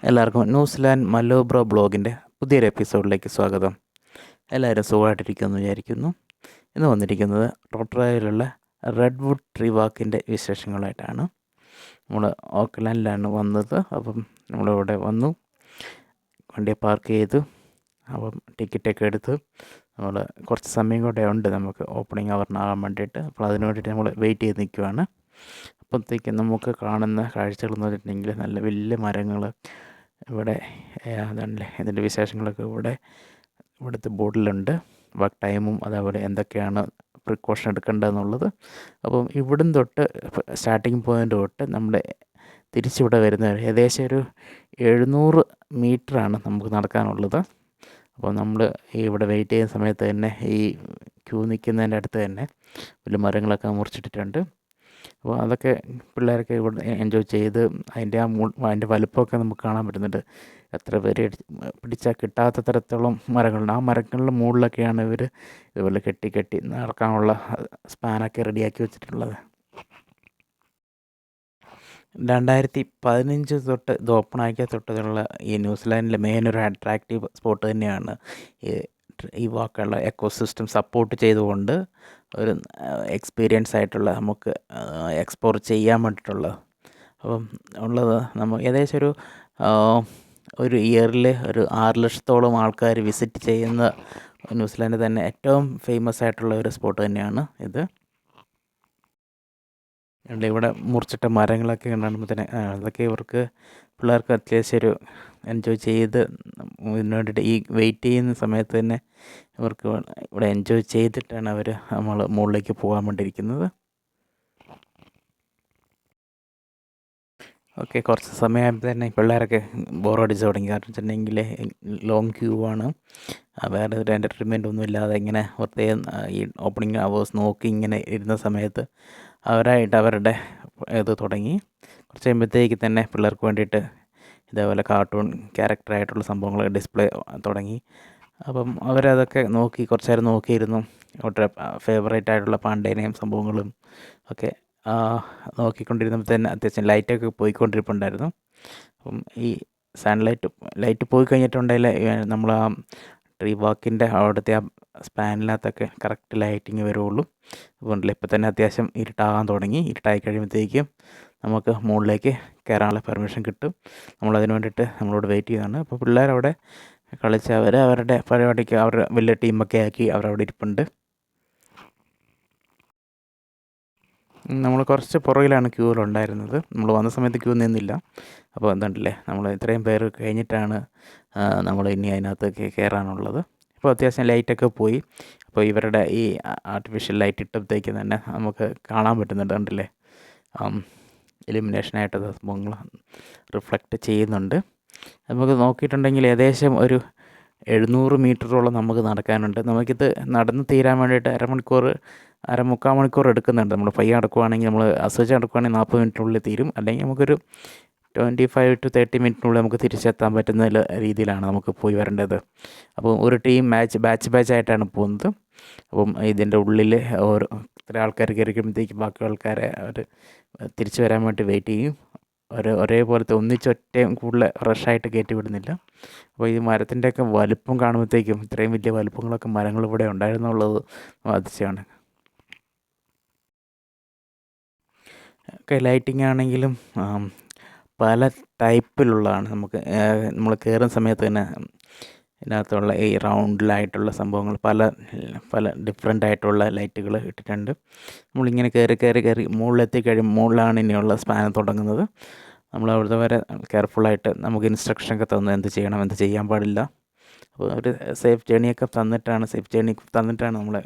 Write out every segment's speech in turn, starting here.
എല്ലാവർക്കും ന്യൂസിലാൻഡ് മലോബ്രോ ബ്ലോഗിൻ്റെ പുതിയൊരു എപ്പിസോഡിലേക്ക് സ്വാഗതം. എല്ലാവരും സുഖമായിട്ടിരിക്കുമെന്ന് വിചാരിക്കുന്നു. ഇന്ന് വന്നിരിക്കുന്നത് റോട്ടറായിലുള്ള റെഡ്വുഡ് ട്രീ വാക്കിൻ്റെ വിശേഷങ്ങളായിട്ടാണ്. നമ്മൾ ഓക്ക്ലാൻഡിലാണ് വന്നത്. അപ്പം നമ്മളിവിടെ വന്നു, വണ്ടി പാർക്ക് ചെയ്തു, അപ്പം ടിക്കറ്റൊക്കെ എടുത്ത് നമ്മൾ കുറച്ച് സമയം കൂടെ ഉണ്ട് നമുക്ക് ഓപ്പണിംഗ് അവറിനാകാൻ വേണ്ടിയിട്ട്. അപ്പോൾ അതിന് വേണ്ടിയിട്ട് നമ്മൾ വെയിറ്റ് ചെയ്ത് നിൽക്കുവാണ്. അപ്പോഴത്തേക്കും നമുക്ക് കാണുന്ന കാഴ്ചകളെന്ന് പറഞ്ഞിട്ടുണ്ടെങ്കിൽ നല്ല വലിയ മരങ്ങൾ ഇവിടെ അതാണല്ലേ. ഇതിൻ്റെ വിശേഷങ്ങളൊക്കെ ഇവിടുത്തെ ബോർഡിലുണ്ട്. വർക്ക് ടൈമും അതേപോലെ എന്തൊക്കെയാണ് പ്രിക്കോഷൻ എടുക്കേണ്ടതെന്നുള്ളത്. അപ്പം ഇവിടുന്ന് തൊട്ട് സ്റ്റാർട്ടിങ് പോയിൻ്റ് തൊട്ട് നമ്മുടെ തിരിച്ചിവിടെ വരുന്നത് ഏകദേശം ഒരു 700 മീറ്ററാണ് നമുക്ക് നടക്കാനുള്ളത്. അപ്പോൾ നമ്മൾ ഇവിടെ വെയിറ്റ് ചെയ്യുന്ന സമയത്ത് തന്നെ ഈ ക്യൂ നിൽക്കുന്നതിൻ്റെ അടുത്ത് തന്നെ വലിയ മരങ്ങളൊക്കെ മുറിച്ചിട്ടിട്ടുണ്ട്. അപ്പോൾ അതൊക്കെ പിള്ളേരൊക്കെ ഇവിടെ എൻജോയ് ചെയ്ത് അതിൻ്റെ വലുപ്പമൊക്കെ നമുക്ക് കാണാൻ പറ്റുന്നുണ്ട്. എത്ര പേര് പിടിച്ചാൽ കിട്ടാത്ത തരത്തോളം മരങ്ങളുണ്ട്. ആ മരങ്ങളുടെ മുകളിലൊക്കെയാണ് ഇവർ ഇതുപോലെ കെട്ടി നടക്കാനുള്ള സ്പാനൊക്കെ റെഡിയാക്കി വെച്ചിട്ടുള്ളത്. 2015 തൊട്ട് ഇത് ഓപ്പൺ ആക്കിയ തൊട്ടുള്ള ഈ ന്യൂസിലാൻഡിലെ മെയിൻ ഒരു അട്രാക്റ്റീവ് സ്പോട്ട് തന്നെയാണ് ഈ വാക്കുള്ള എക്കോസിസ്റ്റം സപ്പോർട്ട് ചെയ്തുകൊണ്ട് ഒരു എക്സ്പീരിയൻസ് ആയിട്ടുള്ള നമുക്ക് എക്സ്പ്ലോർ ചെയ്യാൻ വേണ്ടിയിട്ടുള്ളത്. അപ്പം ഉള്ളത് നമ്മൾ ഏകദേശം ഒരു ഇയറിൽ ഒരു 6 ലക്ഷത്തോളം ആൾക്കാർ വിസിറ്റ് ചെയ്യുന്ന ന്യൂസിലാൻഡിൽ തന്നെ ഏറ്റവും ഫേമസ് ആയിട്ടുള്ള ഒരു സ്പോട്ട് തന്നെയാണ് ഇത്. ഇവിടെ മുറിച്ചിട്ട മരങ്ങളൊക്കെ കാണുമ്പോൾ തന്നെ അതൊക്കെ ഇവർക്ക് പിള്ളേർക്ക് അത്യാവശ്യം ഒരു എൻജോയ് ചെയ്ത് ഇതിന് വേണ്ടിയിട്ട് ഈ വെയിറ്റ് ചെയ്യുന്ന സമയത്ത് തന്നെ ഇവർക്ക് ഇവിടെ എൻജോയ് ചെയ്തിട്ടാണ് നമ്മൾ മുകളിലേക്ക് പോകാൻ വേണ്ടിയിരിക്കുന്നത്. ഓക്കെ, കുറച്ച് സമയമായപ്പോൾ തന്നെ പിള്ളേരൊക്കെ ബോറടിച്ച് തുടങ്ങി. കാരണം വെച്ചിട്ടുണ്ടെങ്കിൽ ലോങ് ക്യൂ ആണ്. വേറെ ഒരു എൻ്റർടൈൻമെൻ്റ് ഒന്നും ഇല്ലാതെ ഇങ്ങനെ വെറുതെ ഈ ഓപ്പണിംഗ് അവേഴ്സ് നോക്കി ഇങ്ങനെ ഇരുന്ന സമയത്ത് അവരായിട്ട് അവരുടെ ഇത് തുടങ്ങി. കുറച്ച് കഴിയുമ്പോഴത്തേക്ക് തന്നെ പിള്ളേർക്ക് വേണ്ടിയിട്ട് ഇതേപോലെ കാർട്ടൂൺ ക്യാരക്ടറായിട്ടുള്ള സംഭവങ്ങൾ ഡിസ്പ്ലേ തുടങ്ങി. അപ്പം അവരതൊക്കെ നോക്കി കുറച്ച് നേരം നോക്കിയിരുന്നു. അവരുടെ ഫേവറേറ്റ് ആയിട്ടുള്ള പാണ്ടേനെയും സംഭവങ്ങളും ഒക്കെ നോക്കിക്കൊണ്ടിരുന്നപ്പോൾ തന്നെ അത്യാവശ്യം ലൈറ്റൊക്കെ പോയിക്കൊണ്ടിരിപ്പുണ്ടായിരുന്നു. അപ്പം ഈ ലൈറ്റ് പോയി കഴിഞ്ഞിട്ടുണ്ടെങ്കിൽ നമ്മൾ ആ ട്രീ വാക്കിൻ്റെ അവിടുത്തെ ആ സ്പാനിനകത്തൊക്കെ കറക്റ്റ് ലൈറ്റിങ് വരുള്ളൂ. അതുകൊണ്ടല്ലേ ഇപ്പം തന്നെ അത്യാവശ്യം ഇരുട്ടാകാൻ തുടങ്ങി. ഇരുട്ടായി കഴിയുമ്പോഴത്തേക്കും നമുക്ക് മുകളിലേക്ക് കയറാനുള്ള പെർമിഷൻ കിട്ടും. നമ്മളതിന് വേണ്ടിയിട്ട് നമ്മളോട് വെയിറ്റ് ചെയ്താണ്. അപ്പോൾ പിള്ളേരവിടെ കളിച്ച് അവരുടെ പരിപാടിക്ക് വലിയ ടീമൊക്കെ ആക്കി അവരവിടെ ഇരിപ്പുണ്ട്. നമ്മൾ കുറച്ച് പുറകിലാണ് ക്യൂവിലുണ്ടായിരുന്നത്. നമ്മൾ വന്ന സമയത്ത് ക്യൂ നിന്നില്ല. അപ്പോൾ എന്തുണ്ടല്ലേ, നമ്മൾ ഇത്രയും പേര് കഴിഞ്ഞിട്ടാണ് നമ്മൾ ഇനി അതിനകത്ത് കയറാനുള്ളത്. ഇപ്പോൾ അത്യാവശ്യം ലൈറ്റൊക്കെ പോയി. അപ്പോൾ ഇവരുടെ ഈ ആർട്ടിഫിഷ്യൽ ലൈറ്റ് ഇട്ടപ്പോഴത്തേക്ക് തന്നെ നമുക്ക് കാണാൻ പറ്റുന്നുണ്ട്. കണ്ടില്ലേ, ഇലുമിനേഷനായിട്ട് സംഭവങ്ങൾ റിഫ്ലക്റ്റ് ചെയ്യുന്നുണ്ട്. നമുക്ക് നോക്കിയിട്ടുണ്ടെങ്കിൽ ഏകദേശം ഒരു 700 മീറ്ററോളം നമുക്ക് നടക്കാനുണ്ട്. നമുക്കിത് നടന്ന് തീരാൻ വേണ്ടിയിട്ട് മുക്കാൽ മണിക്കൂർ എടുക്കുന്നുണ്ട്. നമ്മൾ പയ്യെ നടക്കുവാണെങ്കിൽ, നമ്മൾ ആസ്വദിച്ച് നടക്കുവാണെങ്കിൽ 40 മിനിറ്റിനുള്ളിൽ തീരും. അല്ലെങ്കിൽ നമുക്കൊരു 25 to 30 മിനിറ്റിനുള്ളിൽ നമുക്ക് തിരിച്ചെത്താൻ പറ്റുന്ന രീതിയിലാണ് നമുക്ക് പോയി വരേണ്ടത്. അപ്പോൾ ഒരു ടീം ബാച്ചായിട്ടാണ് പോകുന്നത്. അപ്പം ഇതിൻ്റെ ഉള്ളിൽ ഇത്ര ആൾക്കാർ കയറി കഴിയുമ്പോഴത്തേക്ക് ബാക്കി ആൾക്കാരെ അവർ തിരിച്ചു വരാൻ വേണ്ടി വെയിറ്റ് ചെയ്യും. ഒരേപോലത്തെ ഒന്നിച്ചൊറ്റയും കൂടുതൽ റഷായിട്ട് കയറ്റി വിടുന്നില്ല. അപ്പോൾ ഈ മരത്തിൻ്റെയൊക്കെ വലുപ്പം കാണുമ്പോഴത്തേക്കും ഇത്രയും വലിയ വലുപ്പങ്ങളൊക്കെ മരങ്ങൾ ഇവിടെ ഉണ്ടായിരുന്നുള്ളത് അതിശയമാണ്. ഒക്കെ ലൈറ്റിംഗ് ആണെങ്കിലും പല ടൈപ്പിലുള്ളതാണ്. നമ്മൾ കയറുന്ന സമയത്ത് തന്നെ ഇതിനകത്തുള്ള ഈ റൗണ്ടിലായിട്ടുള്ള സംഭവങ്ങൾ പല ഡിഫറെൻ്റ് ആയിട്ടുള്ള ലൈറ്റുകൾ ഇട്ടിട്ടുണ്ട്. നമ്മളിങ്ങനെ കയറി മുകളിലാണ് ഇനിയുള്ള സ്പാൻ തുടങ്ങുന്നത്. നമ്മൾ അവിടുത്തെ വരെ കെയർഫുള്ളായിട്ട് നമുക്ക് ഇൻസ്ട്രക്ഷനൊക്കെ തന്നു, എന്ത് ചെയ്യണം, എന്ത് ചെയ്യാൻ പാടില്ല. അപ്പോൾ ഒരു സേഫ് ജേണിയൊക്കെ തന്നിട്ടാണ് നമ്മളെ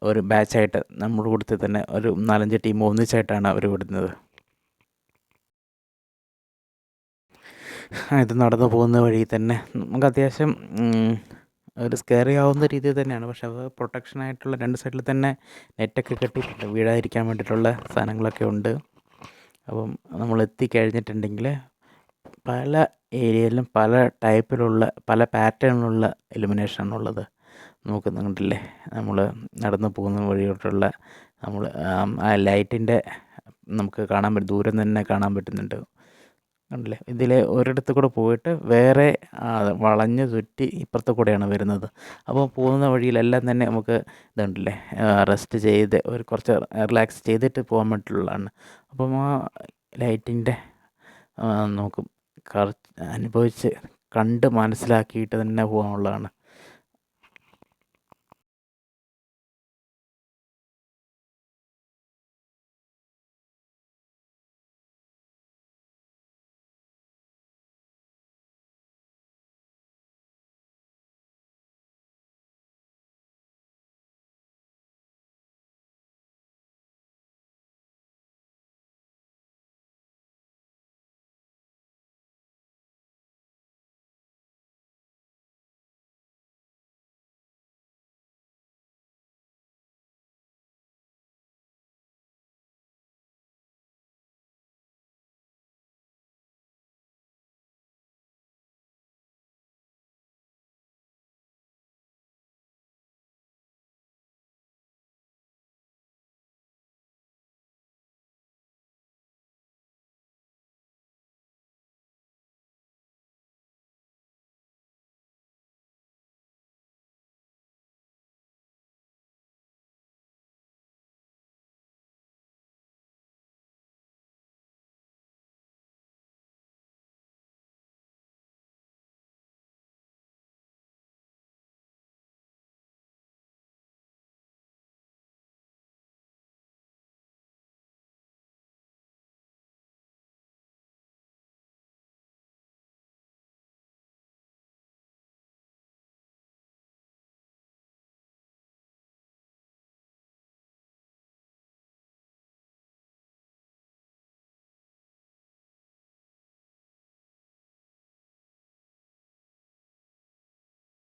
ഒരു ബാച്ചായിട്ട് നമ്മുടെ കൂട്ടത്തിൽ തന്നെ ഒരു 4-5 ടീം ഒന്നിച്ചായിട്ടാണ് അവർ വിടുന്നത്. ഇത് നടന്നു പോകുന്ന വഴി തന്നെ നമുക്ക് അത്യാവശ്യം ഒരു സ്കെയറി ആവുന്ന രീതിയിൽ തന്നെയാണ്. പക്ഷെ അത് പ്രൊട്ടക്ഷനായിട്ടുള്ള 2 സൈഡിൽ തന്നെ നെറ്റൊക്കെ കെട്ടിയിട്ടുണ്ട്. വീഴാതിരിക്കാൻ വേണ്ടിയിട്ടുള്ള സാധനങ്ങളൊക്കെ ഉണ്ട്. അപ്പം നമ്മൾ എത്തിക്കഴിഞ്ഞിട്ടുണ്ടെങ്കിൽ പല ഏരിയയിലും പല ടൈപ്പിലുള്ള പല പാറ്റേണിലുള്ള ഇലുമിനേഷനാണുള്ളത്. നമുക്ക് കണ്ടില്ലേ, നമ്മൾ നടന്നു പോകുന്ന വഴിയോട്ടുള്ള ആ ലൈറ്റിൻ്റെ നമുക്ക് ദൂരം തന്നെ കാണാൻ പറ്റുന്നുണ്ട്. കണ്ടില്ലേ, ഇതിൽ ഒരിടത്ത് കൂടെ പോയിട്ട് വേറെ വളഞ്ഞ് ചുറ്റി ഇപ്പുറത്ത് കൂടെയാണ് വരുന്നത്. അപ്പോൾ പോകുന്ന വഴിയിലെല്ലാം തന്നെ നമുക്ക് ഇതുണ്ടല്ലേ, റെസ്റ്റ് ചെയ്ത് കുറച്ച് റിലാക്സ് ചെയ്തിട്ട് പോകാൻ വേണ്ടിയിട്ടുള്ളതാണ്. അപ്പം ആ ലൈറ്റിൻ്റെ നമുക്ക് അനുഭവിച്ച് കണ്ട് മനസ്സിലാക്കിയിട്ട് തന്നെ പോകാനുള്ളതാണ്.